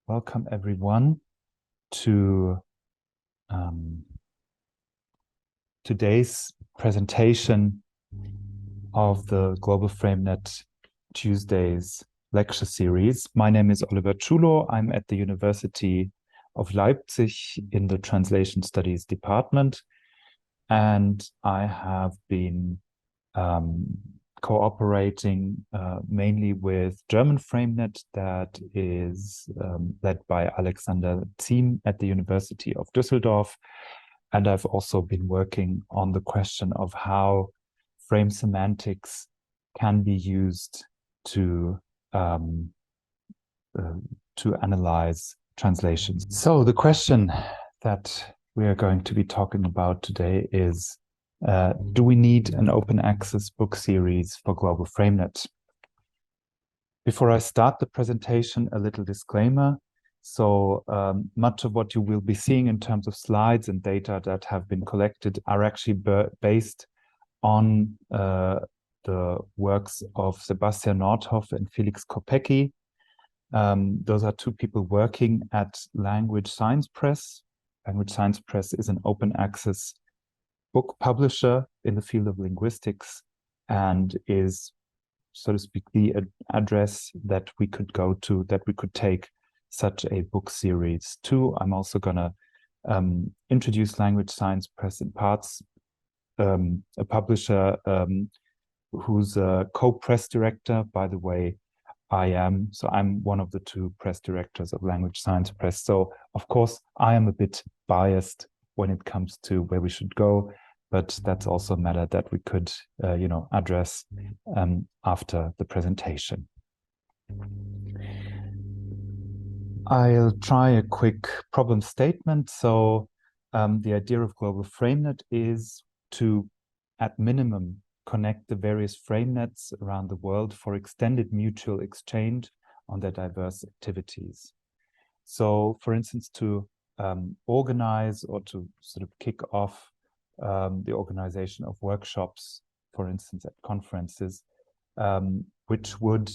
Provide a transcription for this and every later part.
welcome everyone to today's presentation of the Global FrameNet Tuesdays lecture series. My name is Oliver Chulo. I'm at the University of Leipzig in the Translation Studies department, and I have been cooperating mainly with German FrameNet that is led by Alexander Ziem at the University of Düsseldorf. And I've also been working on the question of how frame semantics can be used to analyze translations. So the question that we are going to be talking about today is, do we need an open access book series for Global FrameNet? Before I start the presentation, a little disclaimer. So much of what you will be seeing in terms of slides and data that have been collected are actually based on the works of Sebastian Nordhoff and Felix Kopecky. Those are two people working at Language Science Press. Language Science Press is an open access book publisher in the field of linguistics and is, so to speak, the address that we could go to, that we could take such a book series to. I'm also going to introduce Language Science Press in parts, a publisher who's a co-press director. By the way, I'm one of the two press directors of Language Science Press. So, of course, I am a bit biased when it comes to where we should go, but that's also a matter that we could, address after the presentation. I'll try a quick problem statement. So the idea of Global FrameNet is to, at minimum, connect the various FrameNets around the world for extended mutual exchange on their diverse activities. So, for instance, to organize or to sort of kick off the organization of workshops, for instance, at conferences, which would,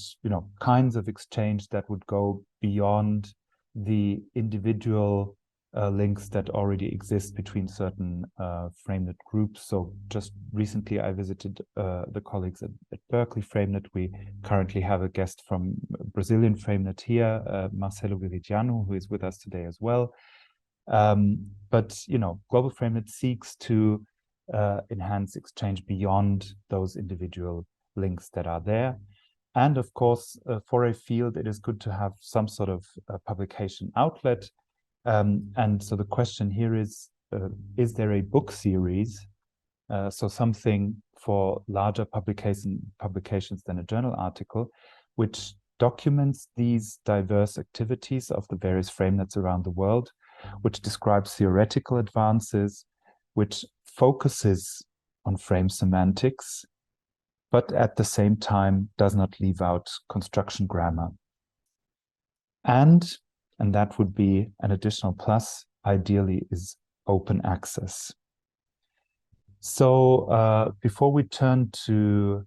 kinds of exchange that would go beyond the individual links that already exist between certain FrameNet groups. So just recently I visited the colleagues at Berkeley FrameNet. We currently have a guest from Brazilian FrameNet here, Marcelo Viridiano, who is with us today as well. But, Global FrameNet seeks to enhance exchange beyond those individual links that are there. And of course, for a field, it is good to have some sort of publication outlet. And so the question here is there a book series? So something for larger publications than a journal article, which documents these diverse activities of the various FrameNets around the world, which describes theoretical advances, which focuses on frame semantics, but at the same time does not leave out construction grammar. And that would be an additional plus, ideally, is open access. So before we turn to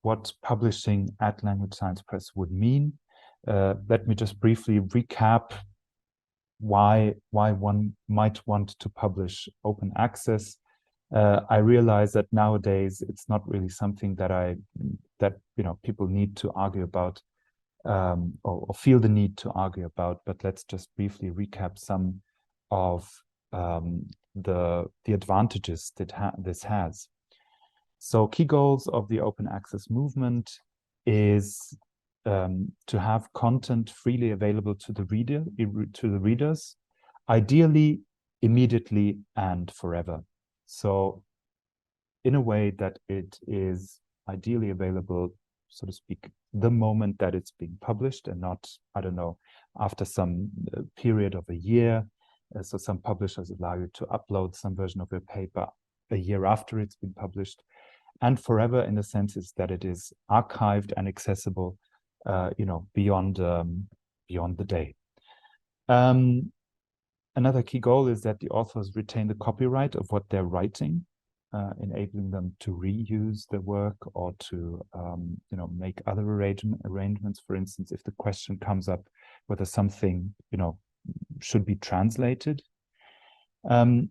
what publishing at Language Science Press would mean, let me just briefly recap why one might want to publish open access. I realize that nowadays it's not really something that people need to argue about or feel the need to argue about, but let's just briefly recap some of the advantages that this has. So key goals of the open access movement is to have content freely available to the readers, ideally, immediately, and forever. So in a way that it is ideally available, so to speak, the moment that it's being published, and not, I don't know, after some period of a year. So some publishers allow you to upload some version of your paper a year after it's been published. And forever, in the sense is that it is archived and accessible beyond the day. Another key goal is that the authors retain the copyright of what they're writing, enabling them to reuse the work or to make other arrangements. For instance, if the question comes up whether something, should be translated. And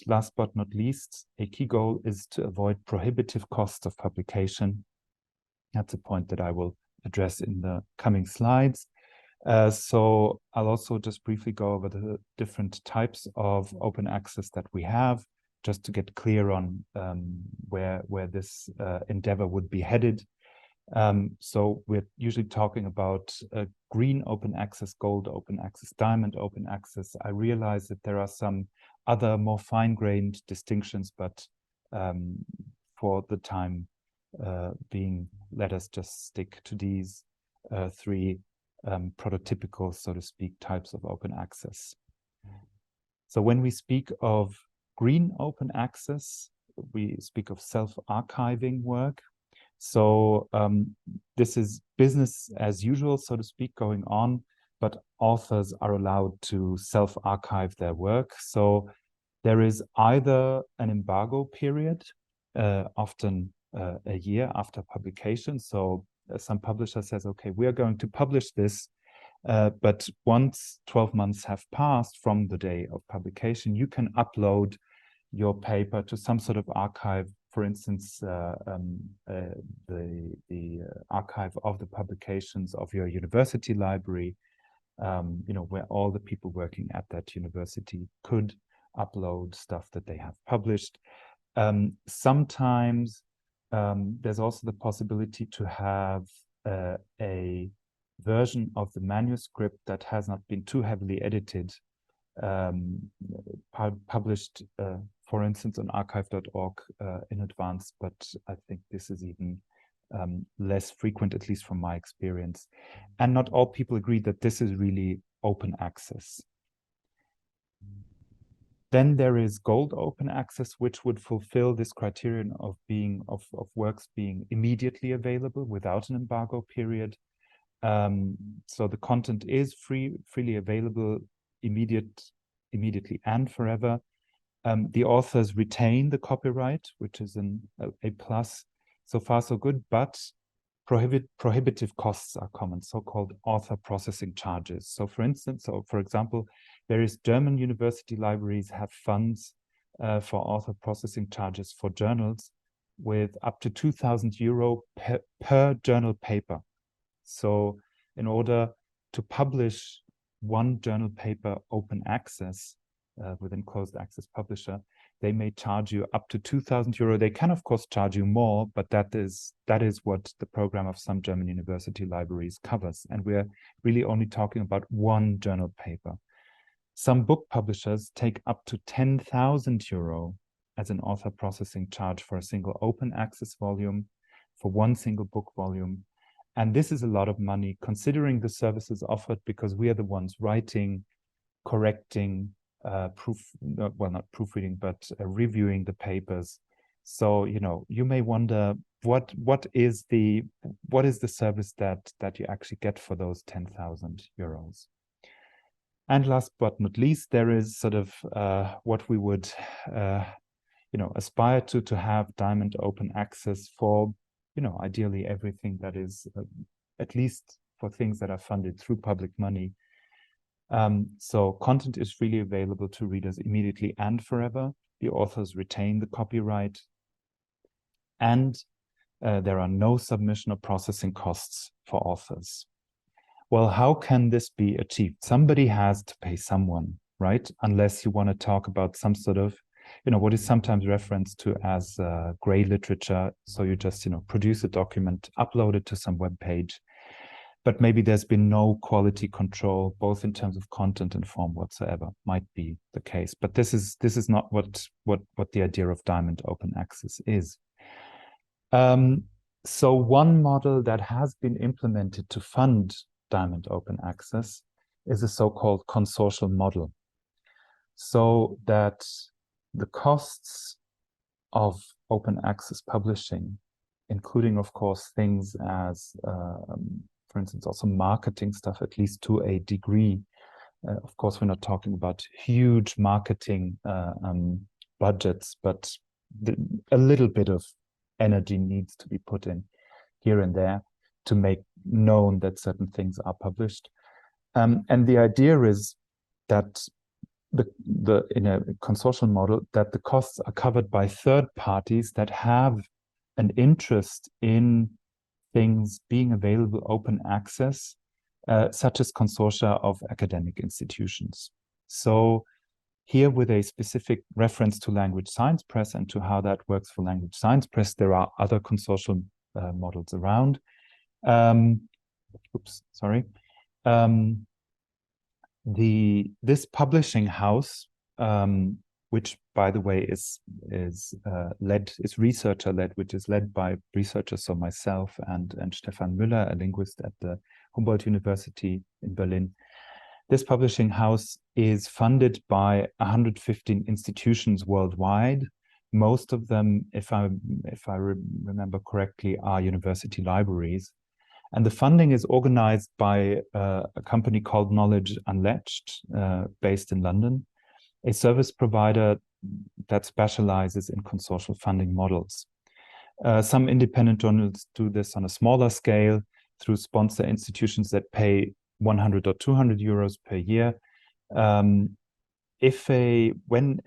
last but not least, a key goal is to avoid prohibitive costs of publication. That's a point that I will address in the coming slides. So I'll also just briefly go over the different types of open access that we have, just to get clear on where this endeavor would be headed. So we're usually talking about green open access, gold open access, diamond open access. I realize that there are some other more fine-grained distinctions, but for the time being, let us just stick to these three prototypical, so to speak, types of open access. So when we speak of green open access, we speak of self-archiving work. So this is business as usual, so to speak, going on, but authors are allowed to self-archive their work. So there is either an embargo period, often a year after publication. So some publisher says, okay, we are going to publish this, but once 12 months have passed from the day of publication, you can upload your paper to some sort of archive, for instance, the archive of the publications of your university library, where all the people working at that university could upload stuff that they have published. Sometimes there's also the possibility to have a version of the manuscript that has not been too heavily edited, published, for instance, on archive.org in advance, but I think this is even less frequent, at least from my experience. And not all people agree that this is really open access. Then there is gold open access, which would fulfill this criterion of works being immediately available without an embargo period. So the content is freely available immediately and forever. The authors retain the copyright, which is a plus. So far, so good, but prohibitive costs are common, so-called author processing charges. So for example, various German university libraries have funds for author processing charges for journals with up to 2,000 euro per journal paper. So in order to publish one journal paper open access within closed access publisher, they may charge you up to 2,000 euro. They can, of course, charge you more, but that is what the program of some German university libraries covers. And we're really only talking about one journal paper. Some book publishers take up to 10,000 euro as an author processing charge for a single open access volume, for one single book volume. And this is a lot of money considering the services offered, because we are the ones writing, correcting, not proofreading, but reviewing the papers. So, you may wonder what is the service that you actually get for those 10,000 euros. And last but not least, there is sort of what we would aspire to have diamond open access for, ideally everything that is, at least for things that are funded through public money. So content is freely available to readers immediately and forever. The authors retain the copyright, and there are no submission or processing costs for authors. Well, how can this be achieved? Somebody has to pay someone, right? Unless you want to talk about some sort of, what is sometimes referenced to as gray literature. So you just, produce a document, upload it to some web page, but maybe there's been no quality control, both in terms of content and form whatsoever. Might be the case, but this is not what the idea of diamond open access is. So one model that has been implemented to fund diamond open access is a so-called consortial model, so that the costs of open access publishing, including, of course, things as for instance, also marketing stuff, at least to a degree. Of course, we're not talking about huge marketing budgets, but a little bit of energy needs to be put in here and there. to make known that certain things are published. And the idea is that in a consortial model, that the costs are covered by third parties that have an interest in things being available open access, such as consortia of academic institutions. So here, with a specific reference to Language Science Press and to how that works for Language Science Press, there are other consortial models around. This publishing house, which, by the way, is researcher led, which is led by researchers, so myself and Stefan Müller, a linguist at the Humboldt University in Berlin. This publishing house is funded by 115 institutions worldwide. Most of them, if I remember correctly, are university libraries. And the funding is organized by a company called Knowledge Unlatched, based in London, a service provider that specializes in consortial funding models. Some independent journals do this on a smaller scale through sponsor institutions that pay 100 or 200 euros per year. When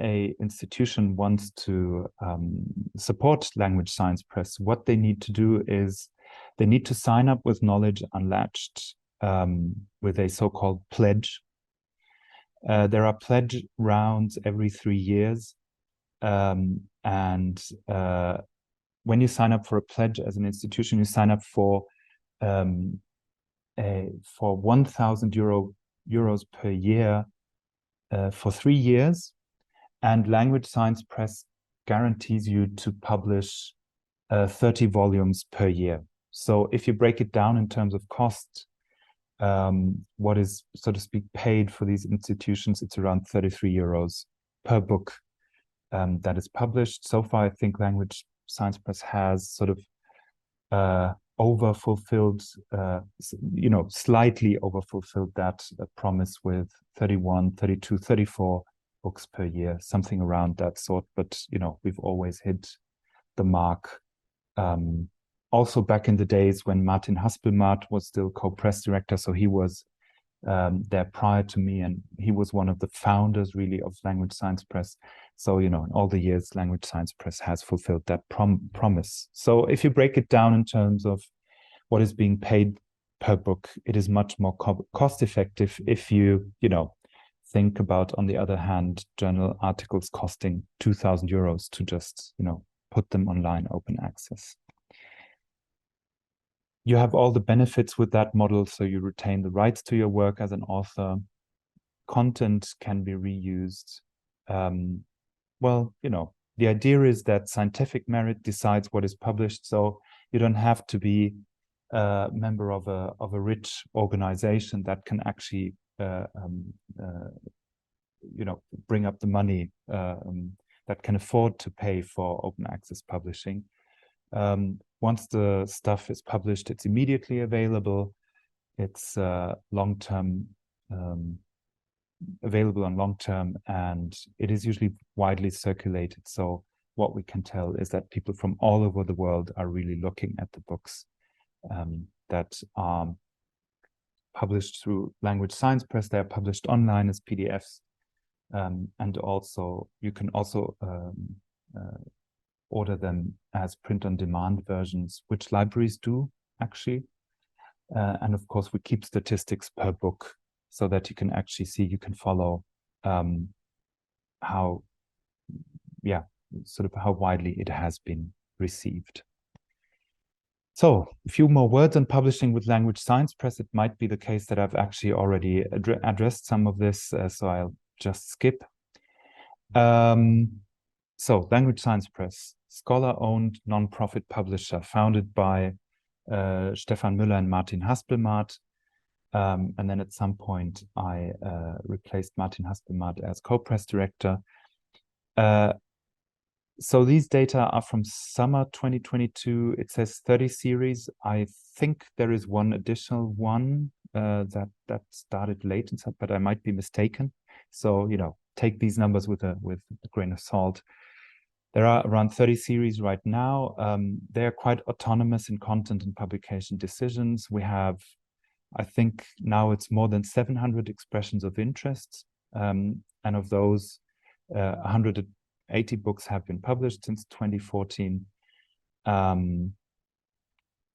a institution wants to support Language Science Press, what they need to do is they need to sign up with Knowledge Unlatched with a so-called pledge. There are pledge rounds every 3 years. When you sign up for a pledge as an institution, you sign up for 1,000 euros per year for 3 years. And Language Science Press guarantees you to publish 30 volumes per year. So if you break it down in terms of cost, what is, so to speak, paid for these institutions, it's around 33 euros per book that is published. So far, I think Language Science Press has sort of overfulfilled, slightly overfulfilled that promise with 31, 32, 34 books per year, something around that sort. But, we've always hit the mark. Also back in the days when Martin Haspelmath was still co-press director, so he was there prior to me, and he was one of the founders really of Language Science Press. So, in all the years, Language Science Press has fulfilled that promise. So if you break it down in terms of what is being paid per book, it is much more cost effective if you, think about, on the other hand, journal articles costing 2,000 euros to just, put them online, open access. You have all the benefits with that model, so you retain the rights to your work as an author. Content can be reused. The idea is that scientific merit decides what is published, so you don't have to be a member of a rich organization that can actually bring up the money, that can afford to pay for open access publishing. Once the stuff is published, it's immediately available. It's long-term, available on long-term, and it is usually widely circulated. So what we can tell is that people from all over the world are really looking at the books that are published through Language Science Press. They are published online as PDFs, and also you can also order them as print-on-demand versions, which libraries do actually. And of course, we keep statistics per book so that you can actually see, you can follow how widely it has been received. So a few more words on publishing with Language Science Press. It might be the case that I've actually already addressed some of this, so I'll just skip. So Language Science Press, scholar-owned non-profit publisher founded by Stefan Müller and Martin Haspelmath. And then at some point, I replaced Martin Haspelmath as co-press director. So these data are from summer 2022. It says 30 series. I think there is one additional one that started late, but I might be mistaken. So, take these numbers with a grain of salt. There are around 30 series right now. They're quite autonomous in content and publication decisions. We have, I think now it's more than 700 expressions of interest. And of those, 180 books have been published since 2014.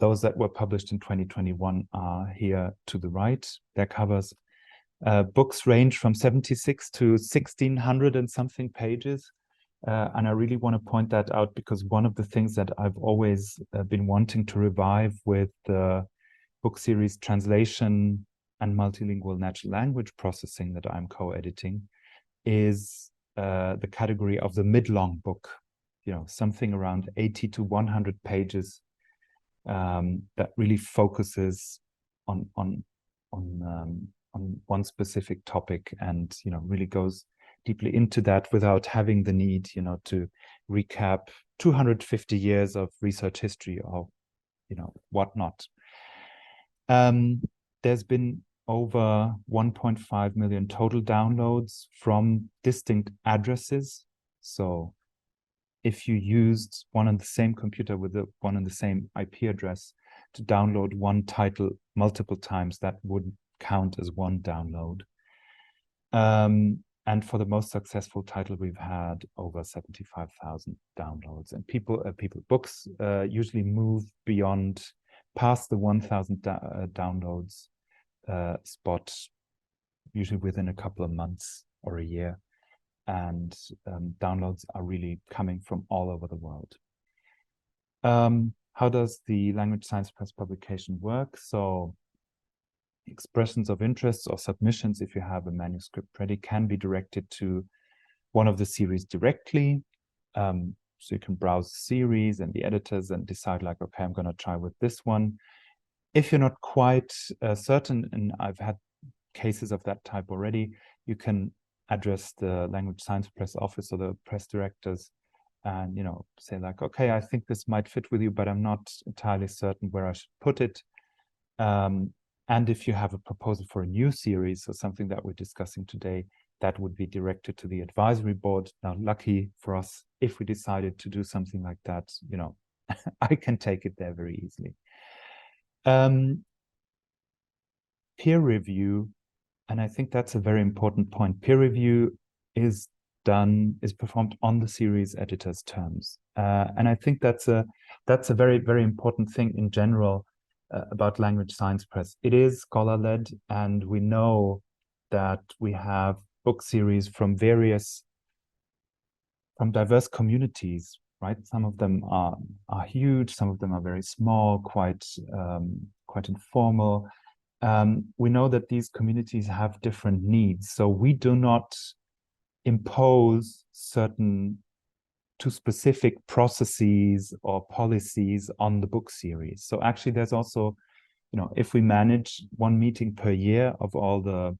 Those that were published in 2021 are here to the right. Their covers. Books range from 76 to 1,600 and something pages. And I really want to point that out because one of the things that I've always been wanting to revive with the book series Translation and Multilingual Natural Language Processing that I'm co-editing is the category of the mid-long book, something around 80 to 100 pages that really focuses on one specific topic and, really goes deeply into that without having the need, to recap 250 years of research history or, whatnot. There's been over 1.5 million total downloads from distinct addresses. So if you used one on the same computer with the one on the same IP address to download one title multiple times, that would count as one download. And for the most successful title, we've had over 75,000 downloads. And books usually move past the 1,000 downloads spot, usually within a couple of months or a year. And downloads are really coming from all over the world. How does the Language Science Press publication work? So expressions of interest or submissions, if you have a manuscript ready, can be directed to one of the series directly. So you can browse the series and the editors and decide like, okay, I'm going to try with this one. If you're not quite certain, and I've had cases of that type already, you can address the Language Science Press office or the press directors and, say like, okay, I think this might fit with you, but I'm not entirely certain where I should put it. And if you have a proposal for a new series or something that we're discussing today, that would be directed to the advisory board. Now, lucky for us, if we decided to do something like that, I can take it there very easily. Peer review, and I think that's a very important point. Peer review is performed on the series editor's terms. And I think that's a very, very important thing in general about Language Science Press. It is scholar-led, and we know that we have book series from diverse communities, right? Some of them are huge, some of them are very small, quite informal. We know that these communities have different needs, so we do not impose to specific processes or policies on the book series. So actually there's also, if we manage one meeting per year of all the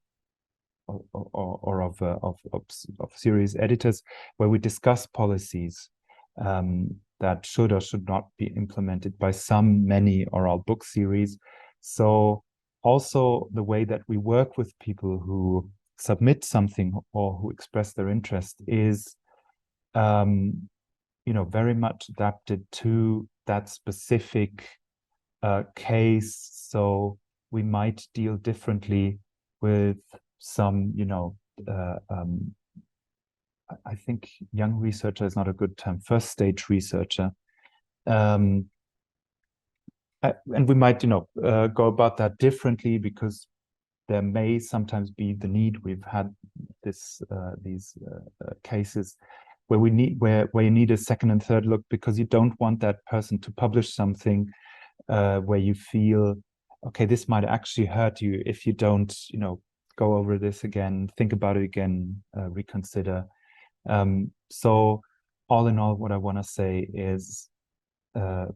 of series editors where we discuss policies that should or should not be implemented by some, many, or all book series. So also the way that we work with people who submit something or who express their interest is very much adapted to that specific case. So we might deal differently with some, I think young researcher is not a good term, first stage researcher. And we might, go about that differently because there may sometimes be the need. We've had these cases where you need a second and third look because you don't want that person to publish something where you feel, okay, this might actually hurt you if you don't, go over this again, think about it again, reconsider. So all in all, what I want to say is the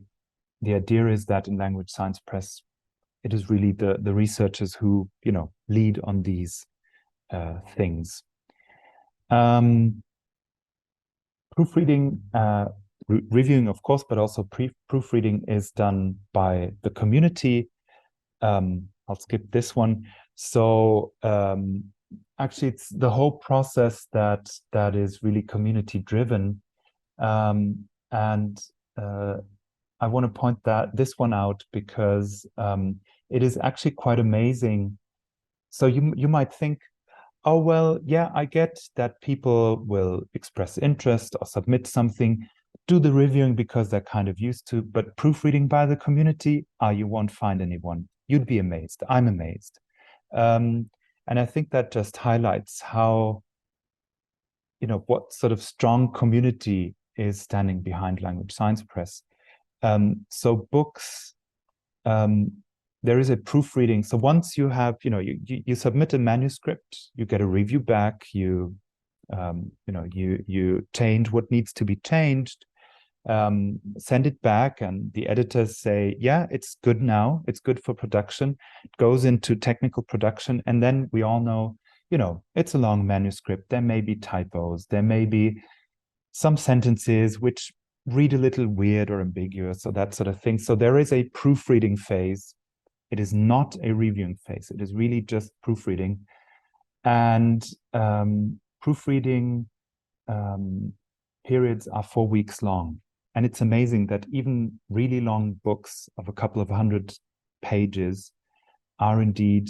idea is that in Language Science Press, it is really the researchers who, lead on these things. Proofreading, reviewing, of course, but also proofreading is done by the community. I'll skip this one. So actually, it's the whole process that is really community driven. And I want to point this one out because it is actually quite amazing. So you might think, oh, well, yeah, I get that people will express interest or submit something, do the reviewing because they're kind of used to, but proofreading by the community, you won't find anyone. You'd be amazed. I'm amazed. And I think that just highlights how, what sort of strong community is standing behind Language Science Press. So books, there is a proofreading. So once you have, you submit a manuscript, you get a review back, you change what needs to be changed, send it back, and the editors say, yeah, it's good now, it's good for production. It goes into technical production, and then we all know, it's a long manuscript. There may be typos, there may be some sentences which read a little weird or ambiguous or that sort of thing. So there is a proofreading phase. It is not a reviewing phase. It is really just proofreading. And proofreading periods are 4 weeks long. And it's amazing that even really long books of a couple of 100 pages are indeed,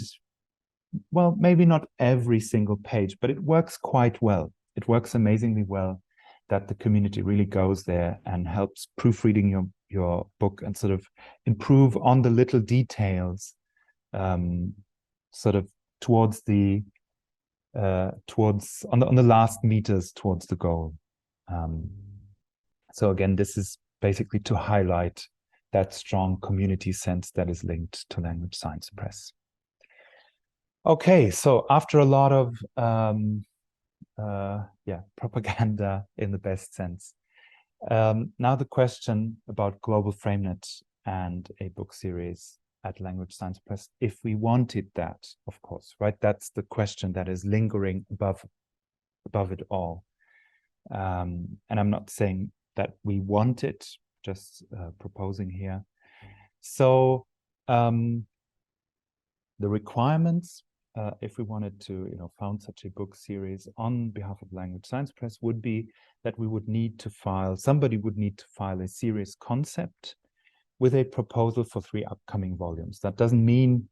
well, maybe not every single page, but it works quite well. It works amazingly well that the community really goes there and helps proofreading your book and sort of improve on the little details, sort of towards the on the last meters towards the goal. So again, this is basically to highlight that strong community sense that is linked to Language Science Press. Okay, so after a lot of propaganda in the best sense, now the question about Global FrameNet and a book series at Language Science Press, if we wanted that, of course, right? That's the question that is lingering above it all. And I'm not saying that we want it, just proposing here. So the requirements, if we wanted to, found such a book series on behalf of Language Science Press, would be that we would need to file, somebody would need to file a series concept with a proposal for 3 upcoming volumes. That doesn't mean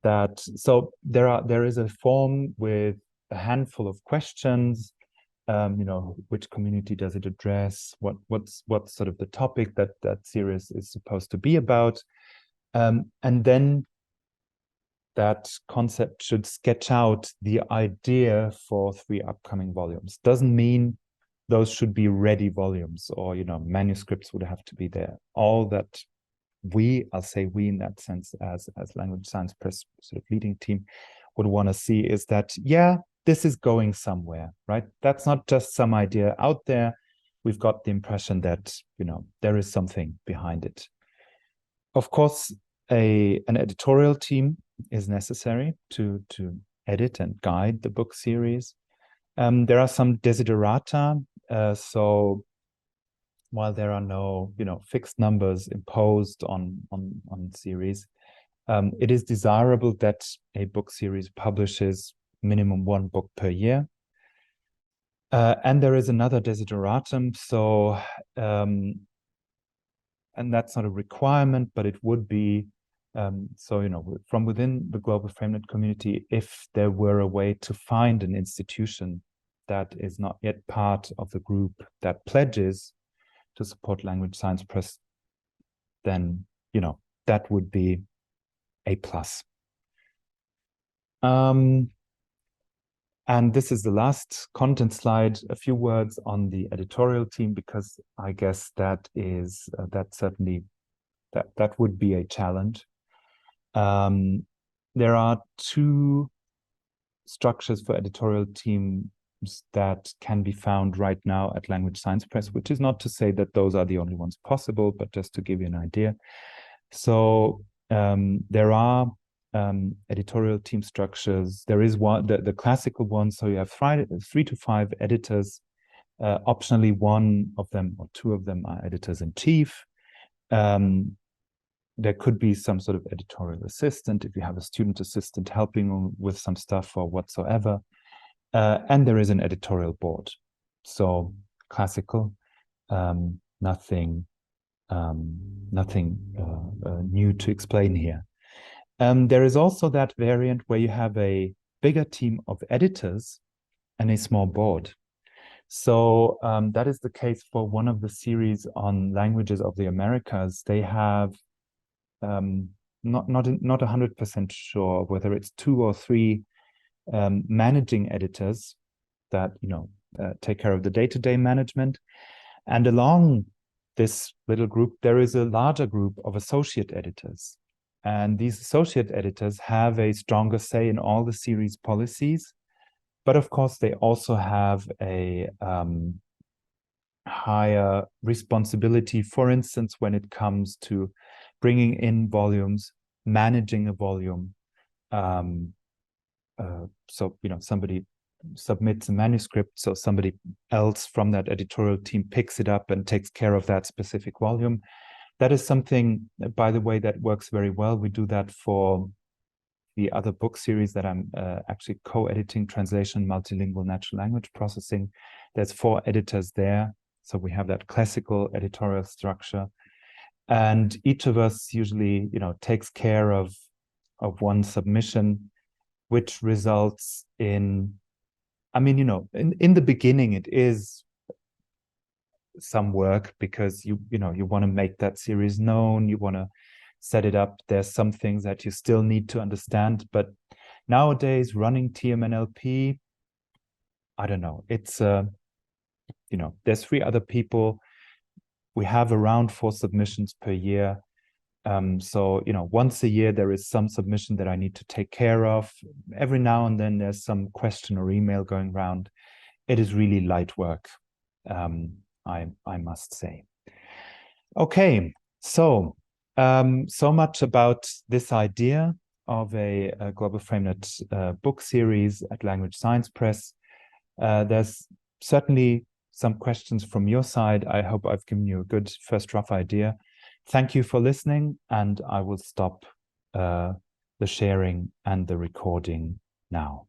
that, so there is a form with a handful of questions, which community does it address, what's sort of the topic that series is supposed to be about, and then that concept should sketch out the idea for 3 upcoming volumes. Doesn't mean those should be ready volumes or, manuscripts would have to be there. All that I'll say we in that sense as Language Science Press sort of leading team would want to see is that, yeah, this is going somewhere, right? That's not just some idea out there. We've got the impression that, there is something behind it. Of course, an editorial team is necessary to edit and guide the book series. There are some desiderata. So while there are no, fixed numbers imposed on series, it is desirable that a book series publishes minimum 1 book per year. And there is another desideratum. So, and that's not a requirement, but it would be, from within the Global FrameNet community, if there were a way to find an institution that is not yet part of the group that pledges to support Language Science Press, then, that would be a plus. And this is the last content slide, a few words on the editorial team, because I guess that is, that would be a challenge. There are 2 structures for editorial teams that can be found right now at Language Science Press, which is not to say that those are the only ones possible, but just to give you an idea. So there are editorial team structures. There is one, the classical one, so you have 3 to 5 editors. Optionally, 1 of them or 2 of them are editors-in-chief. There could be some sort of editorial assistant if you have a student assistant helping with some stuff or whatsoever. And there is an editorial board. So classical. nothing new to explain here. There is also that variant where you have a bigger team of editors and a small board. So that is the case for one of the series on languages of the Americas. They have not 100% sure whether it's 2 or 3 managing editors that take care of the day-to-day management, and along this little group there is a larger group of associate editors, and these associate editors have a stronger say in all the series policies, but of course they also have a higher responsibility, for instance, when it comes to bringing in volumes, managing a volume. So, somebody submits a manuscript, so somebody else from that editorial team picks it up and takes care of that specific volume. That is something, by the way, that works very well. We do that for the other book series that I'm actually co-editing, translation, multilingual natural language processing. There's 4 editors there. So we have that classical editorial structure. And each of us usually, takes care of one submission, which results in, in the beginning, it is some work because you want to make that series known, you want to set it up. There's some things that you still need to understand, but nowadays running TMNLP, I don't know, it's there's 3 other people. We have around 4 submissions per year. So, once a year, there is some submission that I need to take care of. Every now and then there's some question or email going around. It is really light work, I must say. Okay, so much about this idea of a Global FrameNet book series at Language Science Press. There's certainly some questions from your side. I hope I've given you a good first rough idea. Thank you for listening, and I will stop the sharing and the recording now.